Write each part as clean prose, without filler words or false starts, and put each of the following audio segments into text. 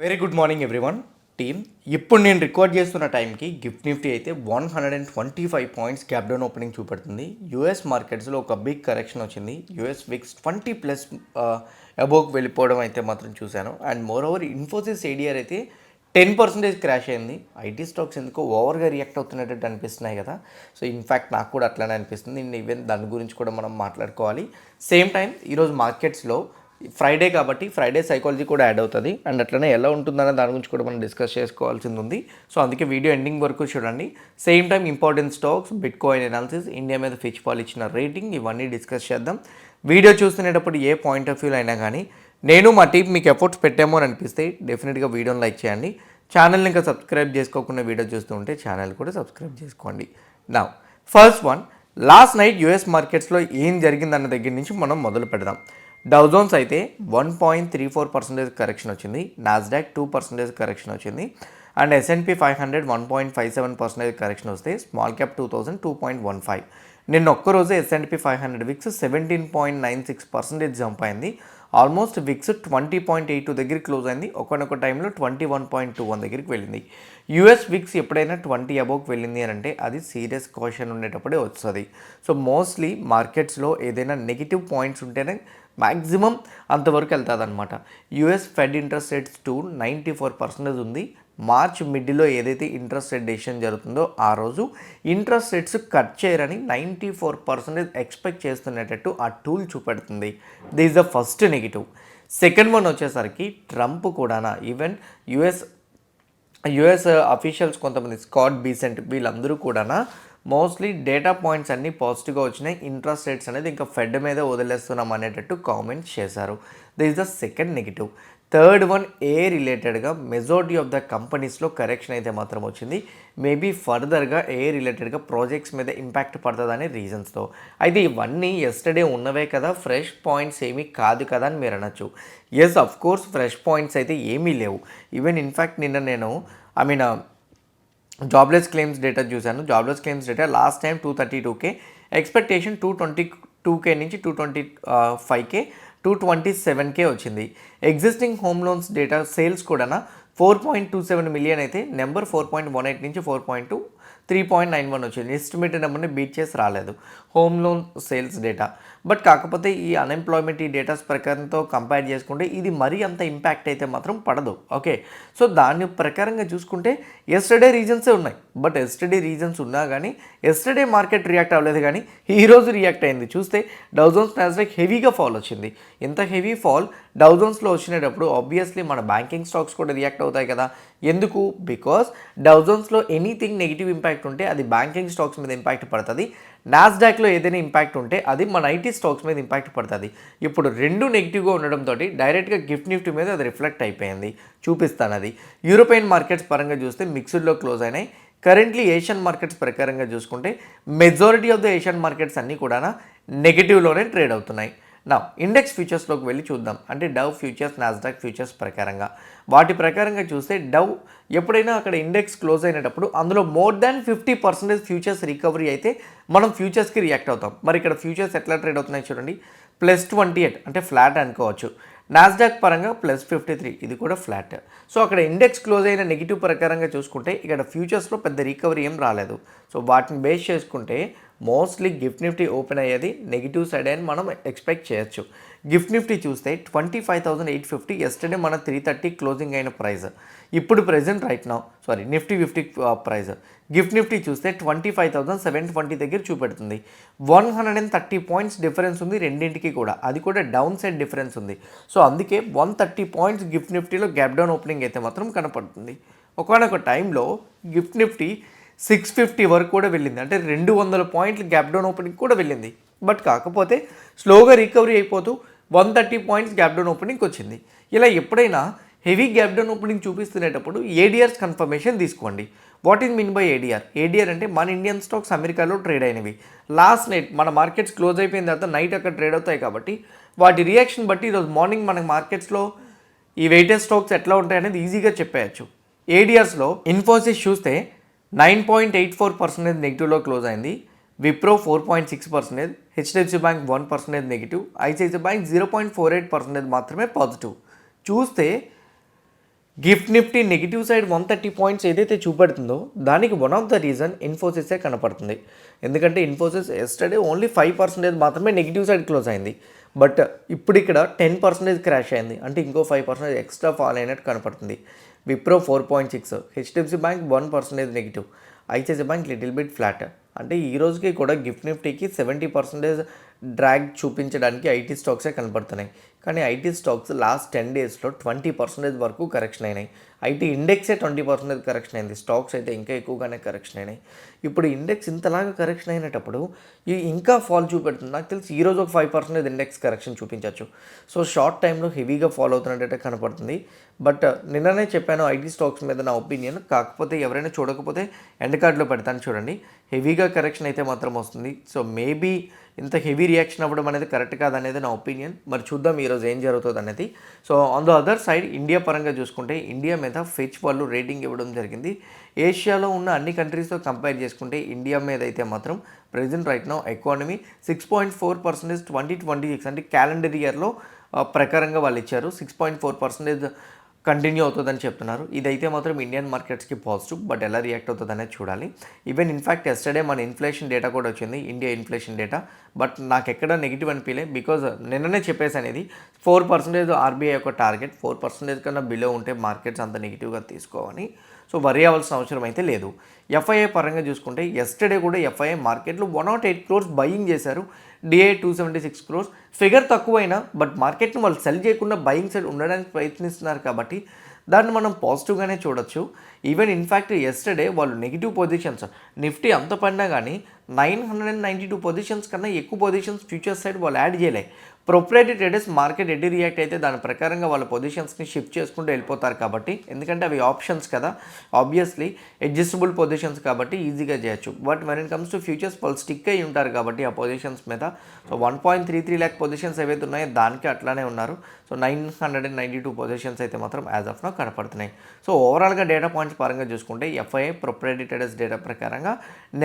Very good morning everyone team. ఇప్పుడు నేను record చేస్తున్న టైంకి గిఫ్ట్ నిఫ్టీ అయితే 125 పాయింట్స్ గ్యాప్ డౌన్ ఓపెనింగ్ చూపెడుతుంది. యూఎస్ మార్కెట్స్లో ఒక బిగ్ కరెక్షన్ వచ్చింది. యూఎస్ విక్స్ 20+ అబోవ్కి వెళ్ళిపోవడం అయితే మాత్రం చూశాను. And more over Infosys ADR అయితే 10% క్రాష్ అయింది. ఐటీ స్టాక్స్ ఎందుకో ఓవర్గా రియాక్ట్ అవుతున్నట్టు అనిపిస్తున్నాయి కదా. సో ఇన్ఫ్యాక్ట్ నాకు కూడా అట్లానే అనిపిస్తుంది. ఈవెన్ దాని గురించి కూడా మనం మాట్లాడుకోవాలి. సేమ్ టైం ఈరోజు మార్కెట్స్లో ఫ్రైడే కాబట్టి ఫ్రైడే సైకాలజీ కూడా యాడ్ అవుతుంది. అండ్ అట్లనే ఎలా ఉంటుందనే దాని గురించి కూడా మనం డిస్కస్ చేసుకోవాల్సింది ఉంది. సో అందుకే వీడియో ఎండింగ్ వరకు చూడండి. Same time important stocks, bit coin analysis, India మీద ఫిచ్ పాల్ ఇచ్చిన రేటింగ్, ఇవన్నీ డిస్కస్ చేద్దాం. వీడియో చూస్తునేటప్పుడు ఏ పాయింట్ ఆఫ్ వ్యూలో అయినా కానీ నేను మా టీం మీకు ఎఫర్ట్స్ పెట్టామో అని అనిపిస్తే డెఫినెట్గా వీడియోని లైక్ చేయండి. ఛానల్ని ఇంకా సబ్స్క్రైబ్ చేసుకోకుండా వీడియో చూస్తూ ఉంటే ఛానల్ కూడా సబ్స్క్రైబ్ చేసుకోండి. నా first one, last night US మార్కెట్స్లో ఏం జరిగిందన్న దగ్గర నుంచి మనం మొదలు పెడదాం. డౌ జోన్స్ అయితే 1.34% కరెక్షన్ వచ్చింది. నాస్డాక్ 2% కరెక్షన్ వచ్చింది. అండ్ S&P 500 1.57% కరెక్షన్ వస్తే స్మాల్ క్యాప్ 2000 2.15. నిన్న ఒక్కరోజు S&P 500 విక్స్ 17.96% జంప్ అయింది. ఆల్మోస్ట్ విక్స్ 20.82 దగ్గర క్లోజ్ అయింది. ఒకనొక టైంలో 21.21 దగ్గరికి వెళ్ళింది. యూఎస్ విక్స్ ఎప్పుడైనా 20 అబోవ్కి వెళ్ళింది అని అంటే అది సీరియస్ కాషన్ ఉండేటప్పుడే వస్తుంది. సో మోస్ట్లీ మార్కెట్స్లో ఏదైనా నెగిటివ్ పాయింట్స్ ఉంటేనే మ్యాక్సిమం అంతవరకు వెళ్తుంది అనమాట. యూఎస్ ఫెడ్ ఇంట్రెస్ట్ రేట్స్ 94% ఉంది. మార్చ్ మిడ్లో ఏదైతే ఇంట్రెస్ట్ రేట్ డెసిషన్ జరుగుతుందో ఆ రోజు ఇంట్రెస్ట్ రేట్స్ కట్ చేయరని 94% ఎక్స్పెక్ట్ చేస్తున్నట్టు ఆ టూల్ చూపెడుతుంది. This the first negative. Second one వచ్చేసరికి ట్రంప్ కూడా ఈవెన్ యుఎస్ అఫీషియల్స్ కొంతమంది స్కాట్ బీసెంట్ వీళ్ళందరూ కూడా మోస్ట్లీ డేటా పాయింట్స్ అన్నీ పాజిటివ్గా వచ్చినాయి. ఇంట్రెస్ట్ రేట్స్ అనేది ఇంకా ఫెడ్ మీద వదిలేస్తున్నాం అనేటట్టు కామెంట్స్ చేశారు. This is the second negative. Third one, ఏ రిలేటెడ్గా మెజారిటీ ఆఫ్ ద కంపెనీస్లో కరెక్షన్ అయితే మాత్రం వచ్చింది. మేబీ ఫర్దర్గా ఏ రిలేటెడ్గా ప్రాజెక్ట్స్ మీద ఇంపాక్ట్ పడుతుందనే రీజన్స్తో. అయితే ఇవన్నీ ఎస్టర్డే ఉన్నవే కదా, ఫ్రెష్ పాయింట్స్ ఏమీ కాదు కదా అని మీరు అనొచ్చు. Yes, of course fresh points అయితే ఏమీ లేవు. ఈవెన్ ఇన్ఫ్యాక్ట్ నిన్న నేను జాబ్లెస్ క్లెయిమ్స్ డేటా చూశాను. Jobless claims data last time 232K, expectation 222K నుంచి 225K, 227K వచ్చింది. Existing home loans data sales కూడా 4.27 మిలియన్ అయితే నెంబర్ 4.18 నుంచి 4.2 3.91 వచ్చింది. ఎస్టిమేటెడ్ నెంబర్ని బీట్ చేసి రాలేదు home loan sales data. But కాకపోతే ఈ అన్ఎంప్లాయ్మెంట్ ఈ డేటాస్ ప్రకారంతో కంపేర్ చేసుకుంటే ఇది మరీ అంత ఇంపాక్ట్ అయితే మాత్రం పడదు. ఓకే, సో దాని ప్రకారంగా చూసుకుంటే ఎస్టర్డే రీజన్సే ఉన్నాయి. బట్ ఎస్టర్డే రీజన్స్ ఉన్నా కానీ ఎస్టర్డే మార్కెట్ రియాక్ట్ అవ్వలేదు, కానీ ఈరోజు రియాక్ట్ అయింది. చూస్తే డౌ జోన్స్ నాస్డాక్ హెవీగా ఫాల్ వచ్చింది. ఎంత హెవీ ఫాల్ డౌ జోన్స్లో వచ్చినప్పుడు ఆబ్వియస్లీ మన బ్యాంకింగ్ స్టాక్స్ కూడా రియాక్ట్ అవుతాయి కదా. ఎందుకు? బికాస్ డౌ జోన్స్లో ఎనీథింగ్ నెగిటివ్ ఇంపాక్ట్ ఉంటే అది బ్యాంకింగ్ స్టాక్స్ మీద ఇంపాక్ట్ పడుతుంది. నాస్డాక్లో ఏదైనా ఇంపాక్ట్ ఉంటే అది మన ఐటీ స్టాక్స్ మీద ఇంపాక్ట్ పడుతుంది. ఇప్పుడు రెండు నెగిటివ్గా ఉండడంతో డైరెక్ట్గా గిఫ్ట్ నిఫ్టీ మీద అది రిఫ్లెక్ట్ అయిపోయింది. చూపిస్తాను అది. యూరోపియన్ మార్కెట్స్ పరంగా చూస్తే మిక్స్డ్లో క్లోజ్ అయినాయి. కరెంట్లీ ఏషియన్ మార్కెట్స్ ప్రకారంగా చూసుకుంటే majority of the Asian markets అన్నీ కూడా నెగిటివ్లోనే ట్రేడ్ అవుతున్నాయి. నా ఇండెక్స్ ఫ్యూచర్స్లోకి వెళ్ళి చూద్దాం. అంటే డవ్ ఫ్యూచర్స్, నాస్డాక్ ఫ్యూచర్స్ ప్రకారంగా వాటి ప్రకారంగా చూస్తే డవ్ ఎప్పుడైనా అక్కడ ఇండెక్స్ క్లోజ్ అయినప్పుడు అందులో మోర్ దాన్ 50% ఫ్యూచర్స్ రికవరీ అయితే మనం ఫ్యూచర్స్కి రియాక్ట్ అవుతాం. మరి ఇక్కడ ఫ్యూచర్స్ ఎట్లా ట్రేడ్ అవుతున్నాయి చూడండి. +28 అంటే ఫ్లాట్ అనుకోవచ్చు. నాస్డాక్ పరంగా +53 ఇది కూడా ఫ్లాట్. సో అక్కడ ఇండెక్స్ క్లోజ్ అయిన నెగిటివ్ ప్రకారంగా చూసుకుంటే ఇక్కడ ఫ్యూచర్స్లో పెద్ద రికవరీ ఏం రాలేదు. సో వాటిని బేస్ చేసుకుంటే మోస్ట్లీ గిఫ్ట్ నిఫ్టీ ఓపెన్ అయ్యేది నెగిటివ్ సైడ్ అని మనం ఎక్స్పెక్ట్ చేయొచ్చు. గిఫ్ట్ నిఫ్టీ చూస్తే 25,850 ఎస్టర్డే మన 330 క్లోజింగ్ అయిన ప్రైస్. ఇప్పుడు present right now Nifty 50 price. Gift Nifty చూస్తే 25,720 దగ్గర చూపెడుతుంది. 130 పాయింట్స్ డిఫరెన్స్ ఉంది రెండింటికి కూడా. అది కూడా డౌన్ సైడ్ డిఫరెన్స్ ఉంది. సో అందుకే 130 పాయింట్స్ గిఫ్ట్ నిఫ్టీలో గ్యాప్ డౌన్ ఓపెనింగ్ అయితే మాత్రం కనపడుతుంది. ఒకనొక టైంలో గిఫ్ట్ నిఫ్టీ 650 వరకు కూడా వెళ్ళింది. అంటే 200 పాయింట్లు గ్యాప్ డౌన్ ఓపెనింగ్ కూడా వెళ్ళింది. బట్ కాకపోతే స్లోగా రికవరీ అయిపోతూ 130 పాయింట్స్ గ్యాప్ డౌన్ ఓపెనింగ్కి వచ్చింది. ఇలా ఎప్పుడైనా హెవీ గ్యాప్ డౌన్ ఓపెనింగ్ చూపిస్తునేటప్పుడు ఏడిఆర్స్ కన్ఫర్మేషన్ తీసుకోండి. What is mean by ADR? ADR అంటే మన ఇండియన్ స్టాక్స్ అమెరికాలో ట్రేడ్ అయినవి. లాస్ట్ నైట్ మన మార్కెట్స్ క్లోజ్ అయిపోయిన తర్వాత నైట్ అక్కడ ట్రేడ్ అవుతాయి కాబట్టి వాటి రియాక్షన్ బట్టి ఈరోజు మార్నింగ్ మన మార్కెట్స్లో ఈ వెయిటెడ్ స్టాక్స్ ఎట్లా ఉంటాయి అనేది ఈజీగా చెప్పేయచ్చు. ఏడిఆర్స్లో ఇన్ఫోసిస్ చూస్తే 9.84% నెగిటివ్లో క్లోజ్ అయింది. Wipro 4.6%, HDFC bank 1% negative, ICICI bank 0.48% మాత్రమే పాజిటివ్. చూస్తే gift Nifty negative side 130 points ఏదైతే చూపెడుతుందో దానికి వన్ ఆఫ్ ద రీజన్ ఇన్ఫోసిసే కనపడుతుంది. ఎందుకంటే ఇన్ఫోసిస్ ఎస్టర్డే ఓన్లీ 5% మాత్రమే నెగిటివ్ సైడ్ క్లోజ్ అయింది. బట్ ఇప్పుడు ఇక్కడ 10% క్రాష్ అయింది. అంటే ఇంకో 5% ఎక్స్ట్రా ఫాల్ అయినట్టు కనపడుతుంది. Wipro 4.6, HDFC bank 1% negative, ICICI bank little bit flat. అంటే ఈ రోజుకి కూడా గిఫ్ట్ నిఫ్టీకి 70% డ్రాగ్ చూపించడానికి ఐటీ స్టాక్సే కనపడుతున్నాయి. కానీ ఐటీ స్టాక్స్ లాస్ట్ 10 డేస్లో 20% వరకు కరెక్షన్ అయినాయి. ఐటీ ఇండెక్సే 20% కరెక్షన్ అయింది. స్టాక్స్ అయితే ఇంకా ఎక్కువగానే కరెక్షన్ అయినాయి. ఇప్పుడు ఇండెక్స్ ఇంతలాగా కరెక్షన్ అయినప్పుడు ఇంకా ఫాల్ చూపెడుతుంది. నాకు తెలిసి ఈరోజు ఒక 5% ఇండెక్స్ కరెక్షన్ చూపించవచ్చు. సో షార్ట్ టైంలో హెవీగా ఫాల్ అవుతున్నట్టు కనపడుతుంది. బట్ నిన్ననే చెప్పాను ఐటీ స్టాక్స్ మీద నా ఒపీనియన్. కాకపోతే ఎవరైనా చూడకపోతే ఎండ్ కార్డ్లో పెడతాను చూడండి. హెవీగా కరెక్షన్ అయితే మాత్రం వస్తుంది. సో మేబీ ఇంత హెవీ రియాక్షన్ అవ్వడం అనేది కరెక్ట్ కాదనేది నా ఒపీనియన్. మరి చూద్దాం ఈరోజు ఏం జరుగుతుంది అనేది. So on the other side India పరంగా చూసుకుంటే ఇండియా మీద ఫిచ్ వాళ్ళు రేటింగ్ ఇవ్వడం జరిగింది. ఏషియాలో ఉన్న అన్ని కంట్రీస్తో కంపేర్ చేసుకుంటే ఇండియా మీద అయితే మాత్రం ప్రెజెంట్ రైట్ నౌ ఎకానమీ 6.4% 2026 అంటే క్యాలెండర్ ఇయర్లో ప్రకారంగా వాళ్ళు ఇచ్చారు. 6.4% కంటిన్యూ అవుతుందని చెప్తున్నారు. ఇదైతే మాత్రం ఇండియన్ మార్కెట్స్కి పాజిటివ్. బట్ ఎలా రియాక్ట్ అవుతుంది అనేది చూడాలి. ఈవెన్ ఇన్ఫ్యాక్ట్ ఎస్టర్డే మన ఇన్ఫ్లేషన్ డేటా కూడా వచ్చింది, ఇండియా ఇన్ఫ్లేషన్ డేటా. బట్ నాకు ఎక్కడ నెగిటివ్ అనిపించలే. బికాజ్ నిన్ననే చెప్పేసాను ఇది 4% ఆర్బీఐ యొక్క టార్గెట్. 4% కన్నా బిలో ఉంటే మార్కెట్స్ అంత నెగిటివ్గా తీసుకోవని. సో వరీ అవ్వాల్సిన అవసరం అయితే లేదు. ఎఫ్ఐఐ పరంగా చూసుకుంటే ఎస్టర్డే కూడా ఎఫ్ఐఐ మార్కెట్లో 108 crores బయింగ్ చేశారు. DI 276 crores. ఫిగర్ తక్కువైనా బట్ మార్కెట్ని వాళ్ళు సెల్ చేయకుండా బయింగ్ సైడ్ ఉండడానికి ప్రయత్నిస్తున్నారు కాబట్టి దాన్ని మనం పాజిటివ్గానే చూడొచ్చు. ఈవెన్ ఇన్ఫ్యాక్ట్ ఎస్టర్డే వాళ్ళు నెగిటివ్ పొజిషన్స్ నిఫ్టీ అంత పడినా కానీ 992 పొజిషన్స్ కన్నా ఎక్కువ పొజిషన్స్ ఫ్యూచర్స్ సైడ్ వాళ్ళు యాడ్ చేయలే. ప్రొప్రైటరీ ట్రేడర్స్ మార్కెట్ ఎట్టి రియాక్ట్ అయితే దాని ప్రకారంగా వాళ్ళ పొజిషన్స్ని షిఫ్ట్ చేసుకుంటూ వెళ్ళిపోతారు కాబట్టి, ఎందుకంటే అవి ఆప్షన్స్ కదా, ఆబ్వియస్లీ అడ్జస్టబుల్ పొజిషన్స్ కాబట్టి ఈజీగా చేయొచ్చు. But when it comes to futures వాళ్ళు స్టిక్ అయ్యి ఉంటారు కాబట్టి ఆ పొజిషన్స్ మీద. సో 1.33 lakh పొజిషన్స్ ఏవైతే ఉన్నాయో దానికి అట్లానే ఉన్నారు. సో 992 పొజిషన్స్ అయితే మాత్రం యాజ్ ఆఫ్ నౌ కనపడుతున్నాయి. సో ఓవరాల్గా డేటా పాయింట్స్ పరంగా చూసుకుంటే ఎఫ్ఐఐ ప్రొప్రైటరీ ట్రేడర్స్ డేటా ప్రకారంగా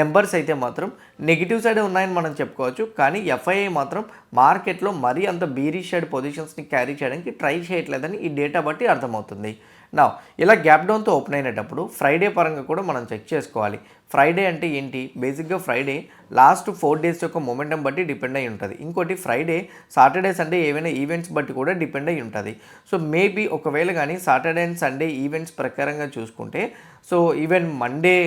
నెంబర్స్ అయితే మాత్రం నెగిటివ్ సైడ్ ఉన్నాయని మనం చెప్పుకోవచ్చు. కానీ ఎఫ్ఐఐ మాత్రం మార్కెట్లో మరీ అంత బీరిష్ సైడ్ పొజిషన్స్ని క్యారీ చేయడానికి ట్రై చేయట్లేదని ఈ డేటా బట్టి అర్థమవుతుంది. నా ఇలా గ్యాప్ డౌన్తో ఓపెన్ అయినప్పుడు ఫ్రైడే పరంగా కూడా మనం చెక్ చేసుకోవాలి. ఫ్రైడే అంటే ఏంటి? బేసిక్గా ఫ్రైడే లాస్ట్ 4 days యొక్క మొమెంటం బట్టి డిపెండ్ అయి ఉంటుంది. ఇంకోటి ఫ్రైడే సాటర్డే సండే ఏవైనా ఈవెంట్స్ బట్టి కూడా డిపెండ్ అయి ఉంటుంది. సో మేబీ ఒకవేళ కానీ సాటర్డే అండ్ సండే ఈవెంట్స్ ప్రకారంగా చూసుకుంటే, so even Monday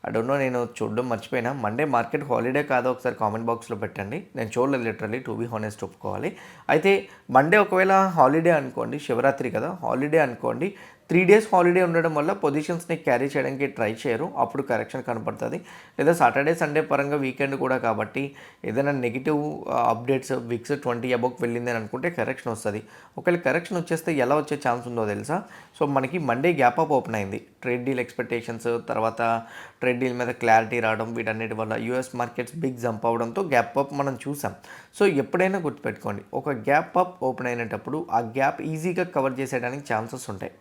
I don't no, నేను చూడడం మర్చిపోయినా. మండే మార్కెట్ హాలిడే కాదో ఒకసారి కామెంట్ బాక్స్లో పెట్టండి. నేను చూడలేదు లిటరల్లీ, టు బీ హానెస్ట్ ఒప్పుకోవాలి. అయితే మండే ఒకవేళ హాలిడే అనుకోండి, శివరాత్రి కదా, హాలిడే అనుకోండి, 3 days హాలిడే ఉండడం వల్ల పొజిషన్స్ని క్యారీ చేయడానికి ట్రై చేయరు, అప్పుడు కరెక్షన్ కనపడుతుంది. లేదా సాటర్డే సండే పరంగా వీకెండ్ కూడా కాబట్టి ఏదైనా నెగిటివ్ అప్డేట్స్ విక్స్ 20 above వెళ్ళింది అని అనుకుంటే కరెక్షన్ వస్తుంది. ఒకవేళ కరెక్షన్ వచ్చేస్తే ఎలా వచ్చే ఛాన్స్ ఉందో తెలుసా? సో మనకి మండే గ్యాప్ అప్ ఓపెన్ అయింది. ట్రేడ్ డీల్ ఎక్స్పెక్టేషన్స్ తర్వాత ట్రేడ్ డీల్ మీద క్లారిటీ రావడం, వీటన్నిటి వల్ల యూఎస్ మార్కెట్స్ బిగ్ జంప్ అవ్వడంతో గ్యాప్ అప్ మనం చూసాం. సో ఎప్పుడైనా గుర్తుపెట్టుకోండి, ఒక గ్యాప్ అప్ ఓపెన్ అయినప్పుడు ఆ గ్యాప్ ఈజీగా కవర్ చేసేయడానికి ఛాన్సెస్ ఉంటాయి.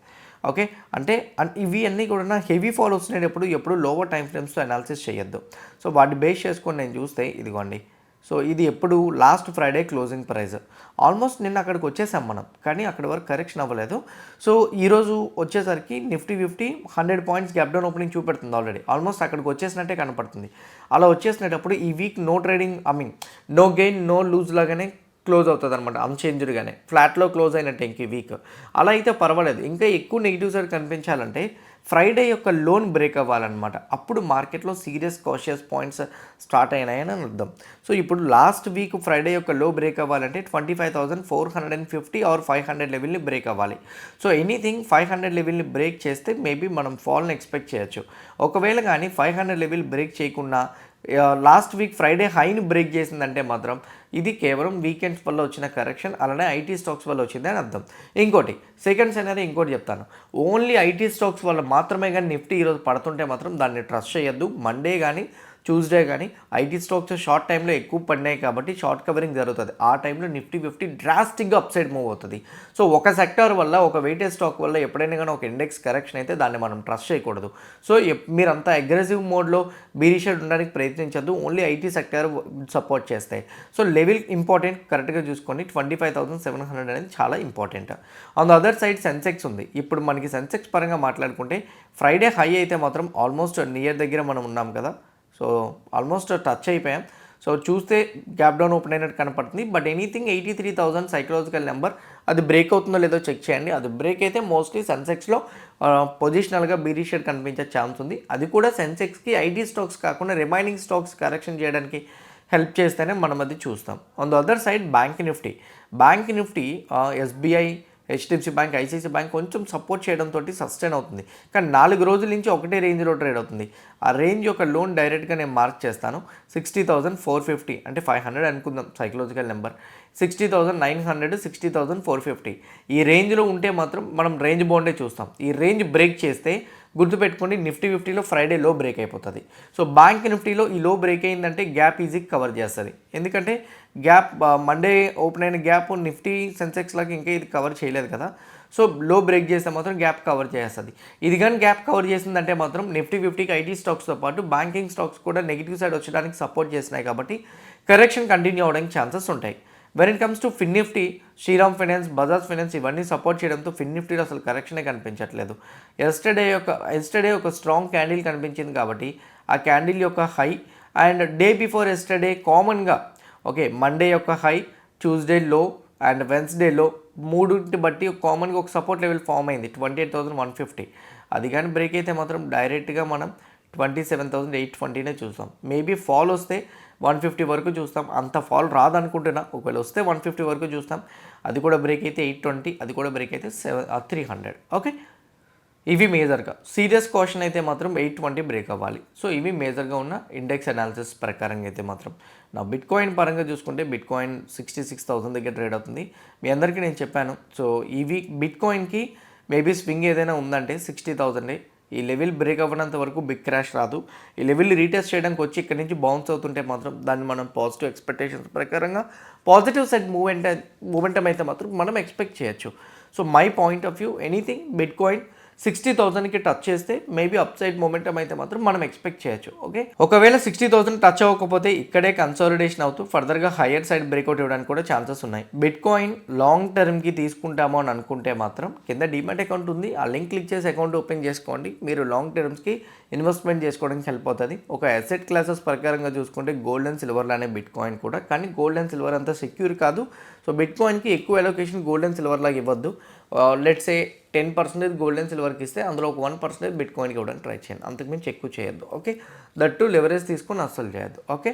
ఓకే, అంటే ఇవి అన్నీ కూడా హెవీ ఫాల్ వస్తున్నప్పుడు ఎప్పుడు లోవర్ టైం ఫ్రేమ్స్తో అనాలిసిస్ చేయొద్దు. సో వాటి బేస్ చేసుకొని నేను చూస్తే ఇదిగోండి, సో ఇది ఎప్పుడు last Friday closing price. Almost నిన్న అక్కడికి వచ్చేసాం మనం, కానీ అక్కడి వరకు కరెక్షన్ అవ్వలేదు. సో ఈరోజు వచ్చేసరికి Nifty 100 points gap down opening చూపెడుతుంది ఆల్రెడీ. ఆల్మోస్ట్ అక్కడికి వచ్చేసినట్టే కనపడుతుంది. అలా వచ్చేసినప్పుడు ఈ week no trading, no gain no lose లాగానే క్లోజ్ అవుతుంది అనమాట, అన్చేంజ్డ్గానే ఫ్లాట్లో క్లోజ్ అయినట్టు ఇంక ఈ వీక్. అలా అయితే పర్వాలేదు. ఇంకా ఎక్కువ నెగిటివ్ సైడ్ కనిపించాలంటే ఫ్రైడే యొక్క లోన్ బ్రేక్ అవ్వాలన్నమాట. అప్పుడు మార్కెట్లో సీరియస్ కాషియస్ పాయింట్స్ స్టార్ట్ అయినాయని అర్థం. సో ఇప్పుడు లాస్ట్ వీక్ ఫ్రైడే యొక్క లో బ్రేక్ అవ్వాలంటే 25,450 ఆర్ 500 లెవెల్ని బ్రేక్ అవ్వాలి. సో ఎనీథింగ్ 500 లెవెల్ని బ్రేక్ చేస్తే మేబీ మనం ఫాల్ని ఎక్స్పెక్ట్ చేయొచ్చు. ఒకవేళ కానీ 500 లెవెల్ బ్రేక్ చేయకుండా లాస్ట్ వీక్ ఫ్రైడే హైని బ్రేక్ చేసిందంటే మాత్రం ఇది కేవలం వీకెండ్స్ వల్ల వచ్చిన కరెక్షన్, అలానే ఐటీ స్టాక్స్ వల్ల వచ్చింది అని అర్థం. ఇంకోటి సెకండ్ సినారీ ఇంకోటి చెప్తాను, ఓన్లీ ఐటీ స్టాక్స్ వల్ల మాత్రమే కానీ నిఫ్టీ ఈరోజు పడుతుంటే మాత్రం దాన్ని ట్రస్ట్ చేయొద్దు. మండే కానీ ట్యూస్డే కానీ ఐటీ స్టాక్స్ షార్ట్ టైంలో ఎక్కువ పడినాయి కాబట్టి షార్ట్ కవరింగ్ జరుగుతుంది. ఆ టైంలో నిఫ్టీ 50 డ్రాస్టిక్గా అప్సైడ్ మూవ్ అవుతుంది. సో ఒక సెక్టార్ వల్ల, ఒక వెయిటేజ్ స్టాక్ వల్ల ఎప్పుడైనా కానీ ఒక ఇండెక్స్ కరెక్షన్ అయితే దాన్ని మనం ట్రస్ట్ చేయకూడదు. సో మీరు అంత అగ్రెసివ్ మోడ్లో బీరిషెడ్ ఉండడానికి ప్రయత్నించద్దు. ఓన్లీ ఐటీ సెక్టార్ సపోర్ట్ చేస్తాయి. సో లెవెల్ ఇంపార్టెంట్, కరెక్ట్గా చూసుకోండి. 25,700 అనేది చాలా important. On the other side Sensex ఉంది. ఇప్పుడు మనకి సెన్సెక్స్ పరంగా మాట్లాడుకుంటే ఫ్రైడే హై అయితే మాత్రం ఆల్మోస్ట్ నియర్ దగ్గర మనం ఉన్నాం కదా. సో ఆల్మోస్ట్ టచ్ అయిపోయాం. సో చూస్తే గ్యాప్ డౌన్ ఓపెన్ అయినట్టు కనపడుతుంది. బట్ ఎనీథింగ్ 83,000 సైకలాజికల్ నెంబర్, అది బ్రేక్ అవుతుందో లేదో చెక్ చేయండి. అది బ్రేక్ అయితే మోస్ట్లీ సెన్సెక్స్లో పొజిషనల్గా బీరిషెడ్ కనిపించే ఛాన్స్ ఉంది. అది కూడా సెన్సెక్స్కి ఐటీ స్టాక్స్ కాకుండా రిమైనింగ్ స్టాక్స్ కరెక్షన్ చేయడానికి హెల్ప్ చేస్తేనే మనం అది చూస్తాం. On the other side bank Nifty SBI, HDFC bank, ICICI bank కొంచెం సపోర్ట్ చేయడంతో సస్టైన్ అవుతుంది. కానీ 4 రోజుల నుంచి ఒకటే రేంజ్లో ట్రేడ్ అవుతుంది. ఆ రేంజ్ యొక్క లోన్ డైరెక్ట్గా నేను మార్క్ చేస్తాను. 60,450 అంటే 500 అనుకుందాం సైకలాజికల్ నెంబర్. 60,900, 60,450 ఈ రేంజ్లో ఉంటే మాత్రం మనం రేంజ్ బౌండే చూస్తాం. ఈ రేంజ్ బ్రేక్ చేస్తే గుర్తుపెట్టుకోండి, నిఫ్టీ 50లో ఫ్రైడే లో బ్రేక్ అయిపోతుంది. సో బ్యాంక్ నిఫ్టీలో ఈ లో బ్రేక్ అయిందంటే గ్యాప్ ఈజీగా కవర్ చేస్తుంది. ఎందుకంటే గ్యాప్ మండే ఓపెన్ అయిన గ్యాప్ నిఫ్టీ సెన్సెక్స్ లాగా ఇంకా ఇది కవర్ చేయలేదు కదా. సో లో బ్రేక్ చేస్తే మాత్రం గ్యాప్ కవర్ చేస్తుంది. ఇది కానీ గ్యాప్ కవర్ చేసిందంటే మాత్రం నిఫ్టీ 50కి ఐటీ స్టాక్స్తో పాటు బ్యాంకింగ్ స్టాక్స్ కూడా నెగిటివ్ సైడ్ వచ్చడానికి సపోర్ట్ చేస్తున్నాయి కాబట్టి కరెక్షన్ కంటిన్యూ అవడానికి ఛాన్సెస్ ఉంటాయి. When it comes to Fin Nifty, Shriram finance, Bajaj finance ఇవన్నీ సపోర్ట్ చేయడంతో ఫిన్ నిఫ్టీలో అసలు కరెక్షనే కనిపించట్లేదు. ఎస్టర్డే ఒక స్ట్రాంగ్ క్యాండిల్ కనిపించింది కాబట్టి ఆ క్యాండిల్ యొక్క high and day before yesterday కామన్గా మండే యొక్క హై, ట్యూస్డే లో అండ్ వెన్స్డే లో, మూడింటి బట్టి కామన్గా ఒక సపోర్ట్ లెవెల్ ఫామ్ అయింది 28,150. అది కానీ బ్రేక్ అయితే మాత్రం డైరెక్ట్గా మనం 27,820నే చూస్తాం. మేబీ ఫాల్ వస్తే 150 వరకు చూస్తాం. అంత ఫాల్ రాదనుకుంటున్నా. ఒకవేళ వస్తే 150 వరకు చూస్తాం. అది కూడా బ్రేక్ అయితే 820, అది కూడా బ్రేక్ అయితే 300. ఓకే, ఇవి మేజర్గా. సీరియస్ క్వశ్చన్ అయితే మాత్రం 820 బ్రేక్ అవ్వాలి. సో ఇవి మేజర్గా ఉన్న ఇండెక్స్ అనాలిసిస్ ప్రకారంగా అయితే మాత్రం. నా బిట్ కాయిన్ పరంగా చూసుకుంటే బిట్ కాయిన్ 66,000 దగ్గర ట్రేడ్ అవుతుంది. మీ అందరికీ నేను చెప్పాను. సో ఈ వీక్ బిట్ కాయిన్కి మేబీ స్వింగ్ ఏదైనా ఉందంటే 60,000. ఈ లెవెల్ బ్రేక్ అవ్వనంత వరకు బిగ్ క్రాష్ రాదు. ఈ లెవెల్ రీటెస్ట్ చేయడానికి వచ్చి ఇక్కడి నుంచి బౌన్స్ అవుతుంటే మాత్రం దాన్ని మనం పాజిటివ్ ఎక్స్పెక్టేషన్స్ ప్రకారంగా పాజిటివ్ సైడ్ మూమెంటం అయితే మాత్రం మనం ఎక్స్పెక్ట్ చేయొచ్చు. So my point of view, anything bitcoin 60,000కి టచ్ చేస్తే మేబీ అప్ సైడ్ మూమెంటం అయితే మాత్రం మనం ఎక్స్పెక్ట్ చేయొచ్చు. ఓకే, ఒకవేళ 60,000 టచ్ అవ్వకపోతే ఇక్కడే కన్సాలిడేషన్ అవుతూ ఫర్దర్గా హయ్యర్ సైడ్ బ్రేక్అవుట్ ఇవ్వడానికి కూడా ఛాన్సెస్ ఉన్నాయి. బిట్ కాయిన్ లాంగ్ టర్మ్కి తీసుకుంటామో అని అనుకుంటే మాత్రం కింద డీమ్యాట్ అకౌంట్ ఉంది, ఆ లింక్ క్లిక్ చేసి అకౌంట్ ఓపెన్ చేసుకోండి. మీరు లాంగ్ టర్మ్స్కి ఇన్వెస్ట్మెంట్ చేసుకోవడానికి హెల్ప్ అవుతుంది. ఒక అసెట్ క్లాసెస్ ప్రకారంగా చూసుకుంటే గోల్డ్ అండ్ సిల్వర్ లానే బిట్ కాయిన్ కూడా, కానీ గోల్డ్ అండ్ సిల్వర్ అంతా సెక్యూర్ కాదు. సో బిట్ కాయిన్కి ఎక్కువ అలొకేషన్ గోల్డ్ అండ్ సిల్వర్ లాగా ఇవ్వద్దు. లెట్స్ ఏ 10% గోల్డ్ అండ్ సిల్వర్కి ఇస్తే అందులో ఒక 1% బిట్ కాయిన్కి ఇవ్వడానికి ట్రై చేయండి. అంతకుమించి ఎక్కువ చేయొద్దు. ఓకే, దట్ టు లెవరేజ్ తీసుకొని అస్సలు చేయొద్దు. ఓకే,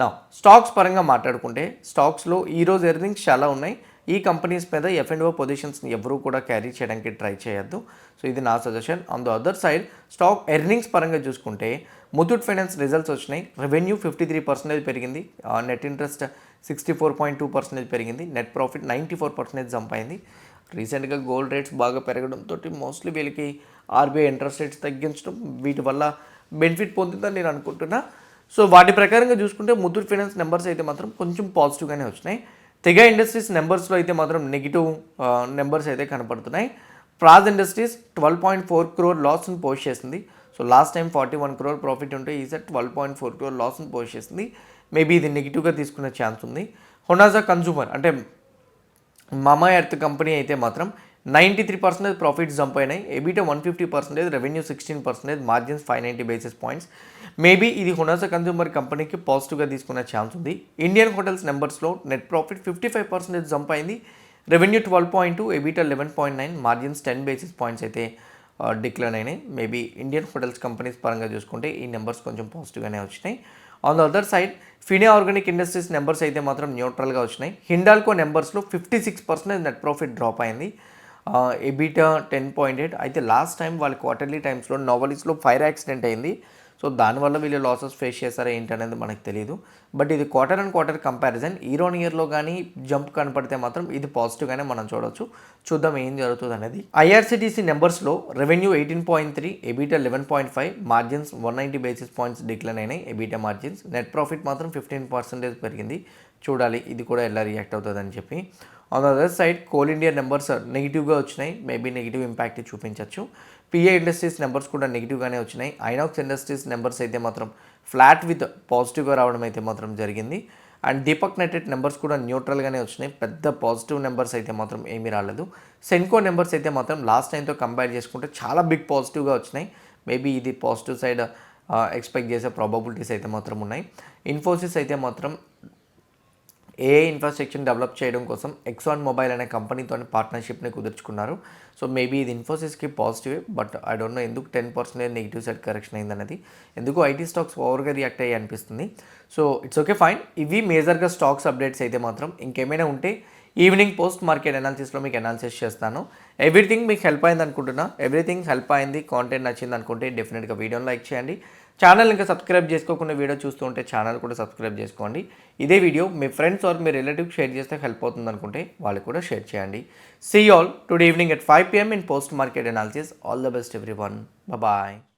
నా స్టాక్స్ పరంగా మాట్లాడుకుంటే స్టాక్స్లో ఈరోజు ఎర్నింగ్స్ చాలా ఉన్నాయి. ఈ కంపెనీస్ మీద F&O పొజిషన్స్ని ఎవరూ కూడా క్యారీ చేయడానికి ట్రై చేయొద్దు. సో ఇది నా suggestion. On the other side stock earnings పరంగా చూసుకుంటే ముతూట్ ఫైనాన్స్ రిజల్ట్స్ వచ్చినాయి. రెవెన్యూ 53% పెరిగింది, నెట్ ఇంట్రెస్ట్ 64.2% పెరిగింది, నెట్ ప్రాఫిట్ 94% జంప్ అయింది. రీసెంట్గా గోల్డ్ రేట్స్ బాగా పెరగడంతో మోస్ట్లీ వీళ్ళకి ఆర్బీఐ ఇంట్రెస్ట్ రేట్స్ తగ్గించడం వీటి వల్ల బెనిఫిట్ పొందుతుందని నేను అనుకుంటున్నా. సో వాటి ప్రకారంగా చూసుకుంటే ముతూట్ ఫైనాన్స్ నెంబర్స్ అయితే మాత్రం కొంచెం పాజిటివ్గానే వచ్చినాయి. తెగా ఇండస్ట్రీస్ నెంబర్స్లో అయితే మాత్రం నెగిటివ్ నెంబర్స్ అయితే కనపడుతున్నాయి. ప్రాజ్ ఇండస్ట్రీస్ 12.4 crore లాస్ని పోస్ట్ చేసింది. So last time 41 crore profit ఉంటే ఈసారి 12.4 crore లాస్ని పోస్ట్ చేసింది. మేబీ ఇది నెగిటివ్గా తీసుకునే ఛాన్స్ ఉంది. హొనాజా కన్జ్యూమర్ అంటే మామా ఎర్త్ కంపెనీ అయితే మాత్రం 93% ప్రాఫిట్స్ జంప్ అయినాయి. EBITDA 150%, revenue 16%, margins 590 basis points. Maybe ఇది హొనాజా కన్జ్యూమర్ కంపెనీకి పాజిటివ్గా తీసుకునే ఛాన్స్ ఉంది. ఇండియన్ హోటల్స్ నెంబర్స్లో నెట్ ప్రాఫిట్ 55% జంప్ అయింది, revenue 12.2, EBITDA 11.9, margins 10 basis points అయితే డిక్లైన్ అయినాయి. మేబీ ఇండియన్ హోటల్స్ కంపెనీస్ పరంగా చూసుకుంటే ఈ నెంబర్స్ కొంచెం పాజిటివ్గానే వచ్చినాయి. On the other side fine organic industries numbers అయితే మాత్రం న్యూట్రల్గా వచ్చినాయి. హిండాల్కో నెంబర్స్లో 56% నెట్ ప్రాఫిట్ డ్రాప్ అయింది, ఎబిటా 10.8. అయితే లాస్ట్ టైం వాళ్ళ క్వార్టర్లీ టైమ్స్లో నోవలిస్లో ఫైర్ యాక్సిడెంట్ అయింది. సో దానివల్ల వీళ్ళు లాసెస్ ఫేస్ చేస్తారా ఏంటనేది మనకు తెలియదు. బట్ ఇది quarter and quarter comparison year on ఇయర్లో కానీ జంప్ కనపడితే మాత్రం ఇది పాజిటివ్గానే మనం చూడవచ్చు. చూద్దాం ఏం జరుగుతుంది అనేది. ఐఆర్సిటీసీ నెంబర్స్లో revenue 18.3, EBITDA 11.5, margins 190 basis points decline అయినాయి ఎబిటా మార్జిన్స్. నెట్ ప్రాఫిట్ మాత్రం 15% పెరిగింది. చూడాలి ఇది కూడా ఎలా రియాక్ట్ అవుతుందని చెప్పి. On the other side coal India numbers నెగిటివ్గా వచ్చినాయి. మేబీ నెగిటివ్ ఇంపాక్ట్ చూపించవచ్చు. పిఏ ఇండస్ట్రీస్ నెంబర్స్ కూడా నెగిటివ్గానే వచ్చినాయి. ఐనాక్స్ ఇండస్ట్రీస్ నెంబర్స్ అయితే మాత్రం ఫ్లాట్ విత్ పాజిటివ్గా రావడం అయితే మాత్రం జరిగింది. అండ్ దీపక్ నెటెడ్ నెంబర్స్ కూడా న్యూట్రల్గానే వచ్చినాయి. పెద్ద పాజిటివ్ నెంబర్స్ అయితే మాత్రం ఏమీ రాలేదు. సెన్కో నెంబర్స్ అయితే మాత్రం లాస్ట్ టైంతో కంపేర్ చేసుకుంటే చాలా బిగ్ పాజిటివ్గా వచ్చినాయి. మేబీ ఇది పాజిటివ్ సైడ్ ఎక్స్పెక్ట్ చేసే ప్రాబబిలిటీస్ అయితే మాత్రం ఉన్నాయి. ఇన్ఫోసిస్ అయితే మాత్రం ఏఐ ఇన్ఫ్రాస్ట్రక్చర్ని డెవలప్ చేయడం కోసం ఎక్సాన్ మొబైల్ అనే కంపెనీతో పార్ట్నర్షిప్ని కుదుర్చుకున్నారు. సో మేబీ ఇది ఇన్ఫోసిస్కి positive, but I don't know ఎందుకు 10% నెగిటివ్ సైడ్ కరెక్షన్ అయిందనేది. ఎందుకు ఐటీ స్టాక్స్ ఓవర్గా రియాక్ట్ అయ్యి అనిపిస్తుంది. So it's okay fine. ఇవి మేజర్గా స్టాక్స్ అప్డేట్స్ అయితే మాత్రం. ఇంకేమైనా ఉంటే ఈవినింగ్ పోస్ట్ మార్కెట్ అనాలిసిస్లో మీకు అనాలిసిస్ చేస్తాను. ఎవ్రీథింగ్ మీకు హెల్ప్ అయింది అనుకుంటున్నా. ఎవ్రీథింగ్ హెల్ప్ అయింది, కాంటెంట్ నచ్చింది అనుకుంటే డెఫినెట్గా వీడియోని లైక్ చేయండి. ఛానల్ ఇంకా సబ్స్క్రైబ్ చేసుకోకుండా వీడియో చూస్తూ ఉంటే ఛానల్ కూడా సబ్స్క్రైబ్ చేసుకోండి. ఇదే వీడియో మీ ఫ్రెండ్స్ ఆర్ మీ రిలేటివ్కి షేర్ చేస్తే హెల్ప్ అవుతుంది అనుకుంటే వాళ్ళు కూడా షేర్ చేయండి. See all today evening at 5 PM in post market analysis. All the best everyone. Bye bye.